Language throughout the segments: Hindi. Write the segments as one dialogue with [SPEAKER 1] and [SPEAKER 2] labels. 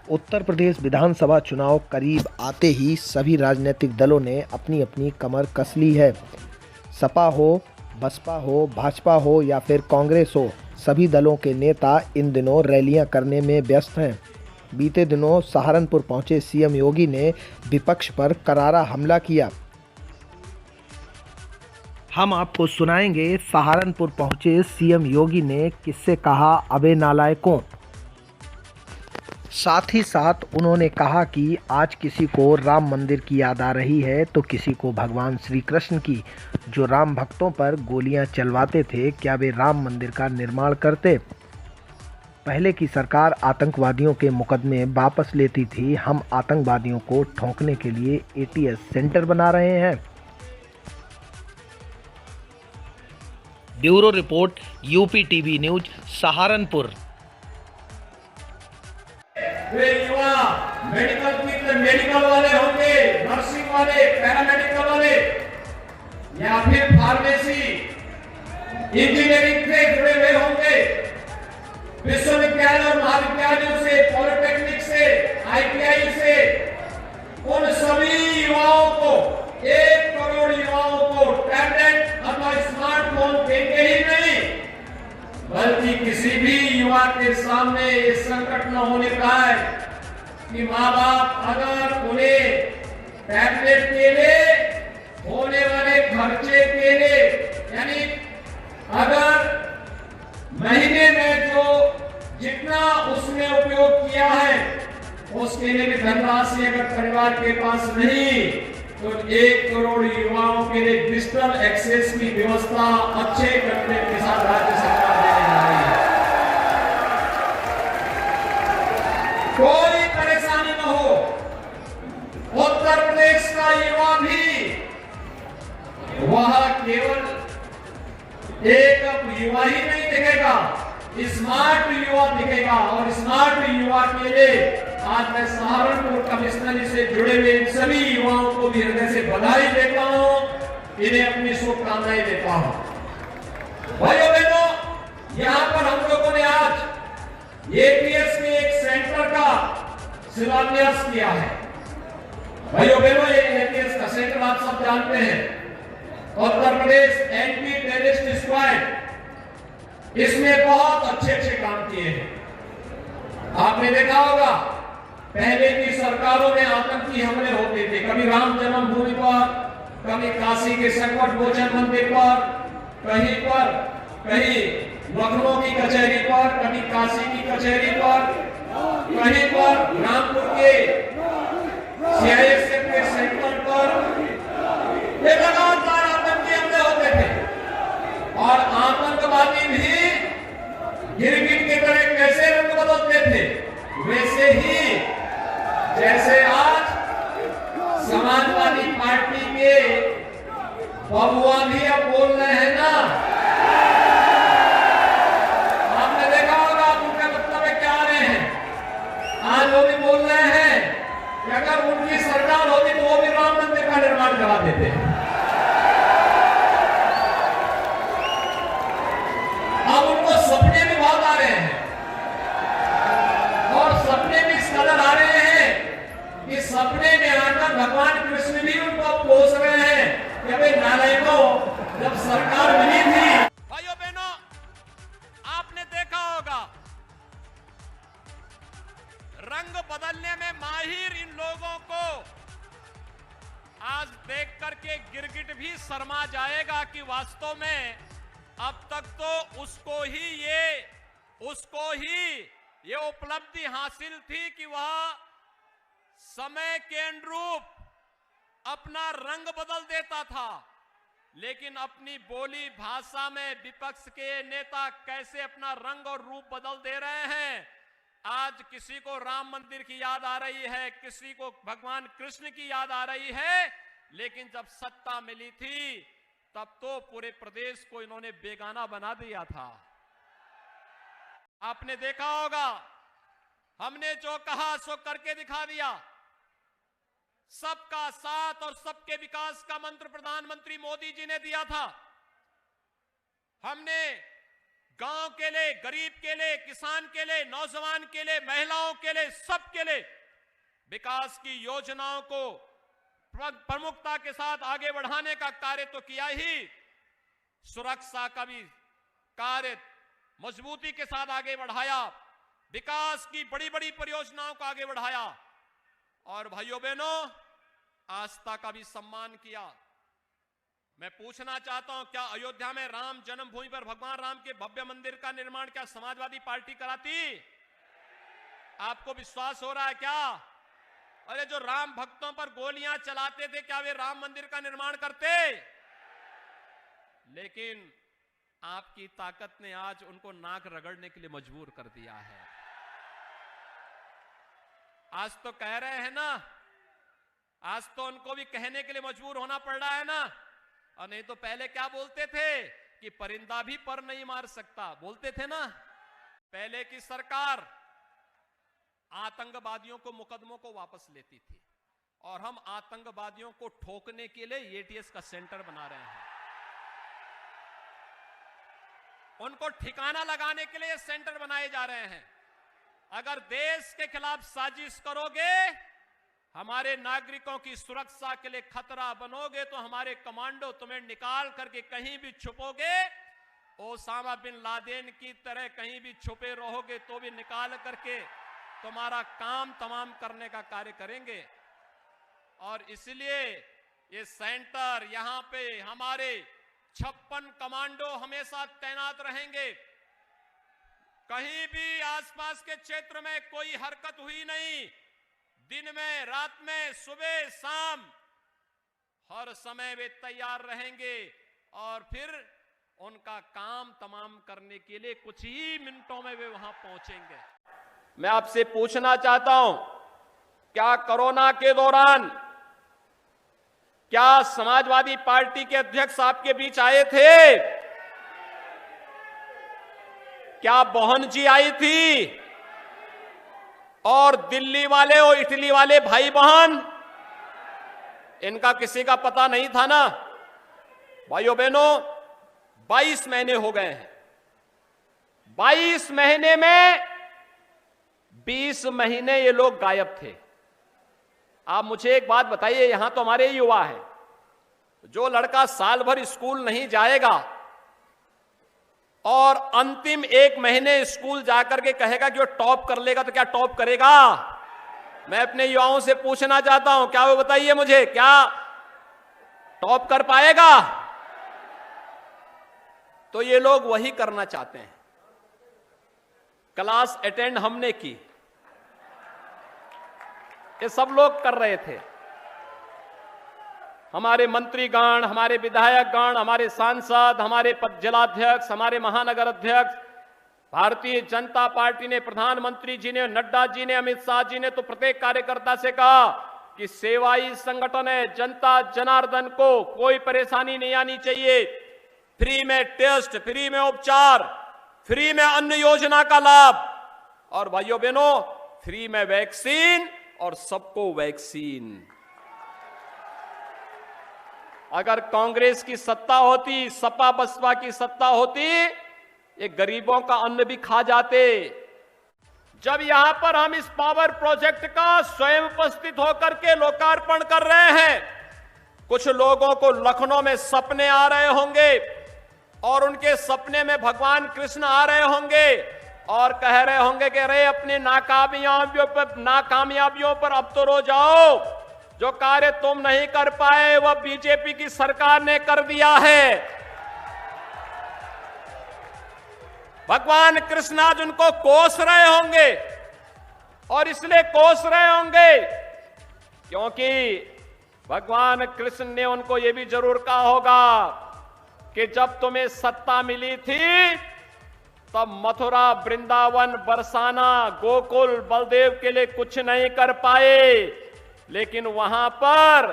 [SPEAKER 1] उत्तर प्रदेश विधानसभा चुनाव करीब आते ही सभी राजनीतिक दलों ने अपनी अपनी कमर कस ली है। सपा हो, बसपा हो, भाजपा हो या फिर कांग्रेस हो, सभी दलों के नेता इन दिनों रैलियां करने में व्यस्त हैं। बीते दिनों सहारनपुर पहुंचे सीएम योगी ने विपक्ष पर करारा हमला किया। हम आपको सुनाएंगे सहारनपुर पहुंचे सीएम योगी ने किससे कहा अबे नालायकों। साथ ही साथ उन्होंने कहा कि आज किसी को राम मंदिर की याद आ रही है तो किसी को भगवान श्री कृष्ण की, जो राम भक्तों पर गोलियां चलवाते थे, क्या वे राम मंदिर का निर्माण करते। पहले की सरकार आतंकवादियों के मुकदमे वापस लेती थी, हम आतंकवादियों को ठोंकने के लिए एटीएस सेंटर बना रहे हैं। Bureau report, UP TV news, Saharanpur.
[SPEAKER 2] वे युवा मेडिकल वाले होंगे, नर्सिंग वाले, पैरामेडिकल वाले या फिर फार्मेसी, इंजीनियरिंग से जुड़े हुए होंगे, विश्वविद्यालय और महाविद्यालयों से, पॉलिटेक्निक से, आईटीआई से, उन सभी युवाओं को, 1 करोड़ युवाओं को टैबलेट अथवा स्मार्टफोन देंगे ही नहीं, बल्कि किसी भी युवा के सामने ये संकट न होने पाए कि माँ बाप अगर उन्हें टैबलेट के लिए होने वाले खर्चे के लिए, यानी अगर महीने में जो जितना उसने उपयोग किया है उसके लिए भी धनराशि अगर परिवार के पास नहीं, तो 1 करोड़ युवाओं के लिए डिजिटल एक्सेस की व्यवस्था अच्छे कंटेंट के साथ राज्य सरकार देने जा रही है। कोई परेशानी न हो। उत्तर प्रदेश का युवा भी वह केवल एक युवा ही नहीं दिखेगा, स्मार्ट युवा दिखेगा। और स्मार्ट युवा के लिए आज मैं सहारनपुर कमिश्नरी से जुड़े हुए इन सभी युवाओं को भी हृदय से बधाई देता हूं, इन्हें अपनी शुभकामनाएं देता हूं। भाइयों बहनों, यहां पर हम लोगों ने आज एटीएस के एक सेंटर का शिलान्यास किया है। भाइयों बहनों, ये एटीएस का सेंटर आप सब जानते हैं, Uttar Pradesh anti terrorist squad, इसमें बहुत अच्छे काम किए हैं। आपने देखा होगा पहले की सरकारों में आतंकी हमले होते थे, कभी राम जन्मभूमि पर, कभी काशी के संकट मोचन मंदिर पर, कहीं लखनऊ की कचहरी पर, कभी काशी की कचहरी पर, कहीं पर रामपुर के सीआईएसएफ के सेंटर पर, ये लगातार आतंकी हमले होते थे। और आतंकवादी भी गिरगिट की तरह कैसे रंग बदलते थे, वैसे ही जैसे आज समाजवादी पार्टी के बबुआ भी अब बोल रहे हैं ना, आपने देखा होगा उनका मतलब क्या आ रहे हैं। आज वो भी बोल रहे हैं कि अगर उनकी सरकार होती तो वो भी राम मंदिर का निर्माण करा देते हैं। अब उनको सपने भी बहुत आ रहे हैं, और सपने भी इस कदर आ रहे हैं कि सपने में आकर भगवान कृष्ण भी उनको कोस रहे हैं कि अबे नालायकों, जब सरकार मिली थी।
[SPEAKER 3] भाइयों बहनों, आपने देखा होगा रंग बदलने में माहिर इन लोगों को आज देख करके गिरगिट भी शर्मा जाएगा कि वास्तव में अब तक तो उसको ही ये उपलब्धि हासिल थी कि वह समय के अनुरूप अपना रंग बदल देता था, लेकिन अपनी बोली भाषा में विपक्ष के नेता कैसे अपना रंग और रूप बदल दे रहे हैं। आज किसी को राम मंदिर की याद आ रही है, किसी को भगवान कृष्ण की याद आ रही है, लेकिन जब सत्ता मिली थी तब तो पूरे प्रदेश को इन्होंने बेगाना बना दिया था। आपने देखा होगा हमने जो कहा सो करके दिखा दिया। सबका साथ और सबके विकास का मंत्र प्रधानमंत्री मोदी जी ने दिया था। हमने गांव के लिए, गरीब के लिए, किसान के लिए, नौजवान के लिए, महिलाओं के लिए, सबके लिए विकास की योजनाओं को प्रमुखता के साथ आगे बढ़ाने का कार्य तो किया ही, सुरक्षा का भी कार्य मजबूती के साथ आगे बढ़ाया, विकास की बड़ी बड़ी परियोजनाओं को आगे बढ़ाया और भाइयों बहनों आस्था का भी सम्मान किया। मैं पूछना चाहता हूं, क्या अयोध्या में राम जन्मभूमि पर भगवान राम के भव्य मंदिर का निर्माण क्या समाजवादी पार्टी कराती? आपको विश्वास हो रहा है क्या? अरे जो राम भक्तों पर गोलियां चलाते थे, क्या वे राम मंदिर का निर्माण करते? लेकिन आपकी ताकत ने आज उनको नाक रगड़ने के लिए मजबूर कर दिया है। आज तो कह रहे हैं ना, आज तो उनको भी कहने के लिए मजबूर होना पड़ रहा है ना। और नहीं तो पहले क्या बोलते थे कि परिंदा भी पर नहीं मार सकता, बोलते थे ना। पहले की सरकार आतंकवादियों को, मुकदमों को वापस लेती थी और हम आतंकवादियों को ठोकने के लिए एटीएस का सेंटर बना रहे हैं। उनको ठिकाना लगाने के लिए सेंटर बनाए जा रहे हैं। अगर देश के खिलाफ साजिश करोगे, हमारे नागरिकों की सुरक्षा के लिए खतरा बनोगे, तो हमारे कमांडो तुम्हें निकाल करके कहीं भी छुपोगे, ओसामा बिन लादेन की तरह कहीं भी छुपे रहोगे तो भी निकाल करके तुम्हारा काम तमाम करने का कार्य करेंगे। और इसलिए ये सेंटर, यहां पे हमारे 56 कमांडो हमेशा तैनात रहेंगे। कहीं भी आसपास के क्षेत्र में कोई हरकत हुई नहीं, दिन में, रात में, सुबह शाम हर समय वे तैयार रहेंगे और फिर उनका काम तमाम करने के लिए कुछ ही मिनटों में वे वहां पहुंचेंगे। मैं आपसे पूछना चाहता हूं, क्या कोरोना के दौरान क्या समाजवादी पार्टी के अध्यक्ष आपके बीच आए थे? क्या बहन जी आई थी? और दिल्ली वाले और इटली वाले भाई बहन, इनका किसी का पता नहीं था ना? भाइयों बहनों, 22 महीने हो गए हैं। 22 महीने में 20 महीने ये लोग गायब थे। आप मुझे एक बात बताइए, यहां तो हमारे युवा हैं, जो लड़का साल भर स्कूल नहीं जाएगा और अंतिम 1 महीने स्कूल जाकर के कहेगा कि वो टॉप कर लेगा, तो क्या टॉप करेगा? मैं अपने युवाओं से पूछना चाहता हूं, क्या वो बताइए मुझे, क्या टॉप कर पाएगा? तो ये लोग वही करना चाहते हैं। क्लास अटेंड हमने की, ये सब लोग कर रहे थे। हमारे मंत्रीगण, हमारे विधायकगण, हमारे सांसद, हमारे जिलाध्यक्ष, हमारे महानगर अध्यक्ष, भारतीय जनता पार्टी ने, प्रधानमंत्री जी ने, नड्डा जी ने, अमित शाह जी ने तो प्रत्येक कार्यकर्ता से कहा कि सेवाई संगठन है, जनता जनार्दन को कोई परेशानी नहीं आनी चाहिए। फ्री में टेस्ट, फ्री में उपचार, फ्री में अन्न योजना का लाभ, और भाइयों बहनों फ्री में वैक्सीन और सबको वैक्सीन। अगर कांग्रेस की सत्ता होती, सपा बसपा की सत्ता होती, ये गरीबों का अन्न भी खा जाते। जब यहां पर हम इस पावर प्रोजेक्ट का स्वयं उपस्थित होकर के लोकार्पण कर रहे हैं, कुछ लोगों को लखनऊ में सपने आ रहे होंगे और उनके सपने में भगवान कृष्ण आ रहे होंगे और कह रहे होंगे कि अरे अपनी नाकामयाबियों पर अब तो रो जाओ, जो कार्य तुम नहीं कर पाए वह बीजेपी की सरकार ने कर दिया है। भगवान कृष्ण आज उनको कोस रहे होंगे, और इसलिए कोस रहे होंगे क्योंकि भगवान कृष्ण ने उनको यह भी जरूर कहा होगा कि जब तुम्हें सत्ता मिली थी तब मथुरा, वृंदावन, बरसाना, गोकुल, बलदेव के लिए कुछ नहीं कर पाए, लेकिन वहां पर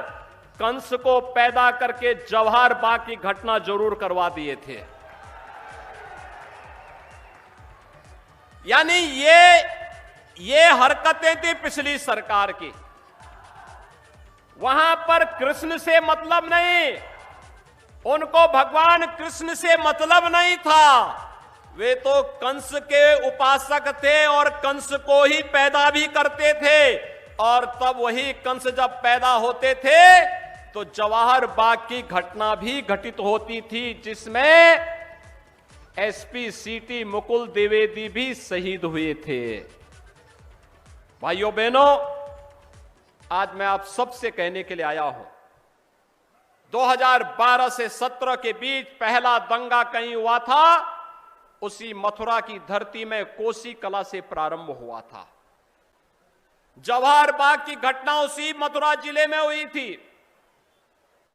[SPEAKER 3] कंस को पैदा करके जवाहर बाग की घटना जरूर करवा दिए थे। यानी ये हरकतें थी पिछली सरकार की। वहां पर कृष्ण से मतलब नहीं, उनको भगवान कृष्ण से मतलब नहीं था, वे तो कंस के उपासक थे और कंस को ही पैदा भी करते थे। और तब वही कंस जब पैदा होते थे तो जवाहर बाग की घटना भी घटित होती थी, जिसमें एसपी सीटी मुकुल द्विवेदी भी शहीद हुए थे। भाइयों बहनों, आज मैं आप सबसे कहने के लिए आया हूं, 2012 से 17 के बीच पहला दंगा कहीं हुआ था, उसी मथुरा की धरती में कोसी कला से प्रारंभ हुआ था। जवाहर बाग की घटना उसी मथुरा जिले में हुई थी।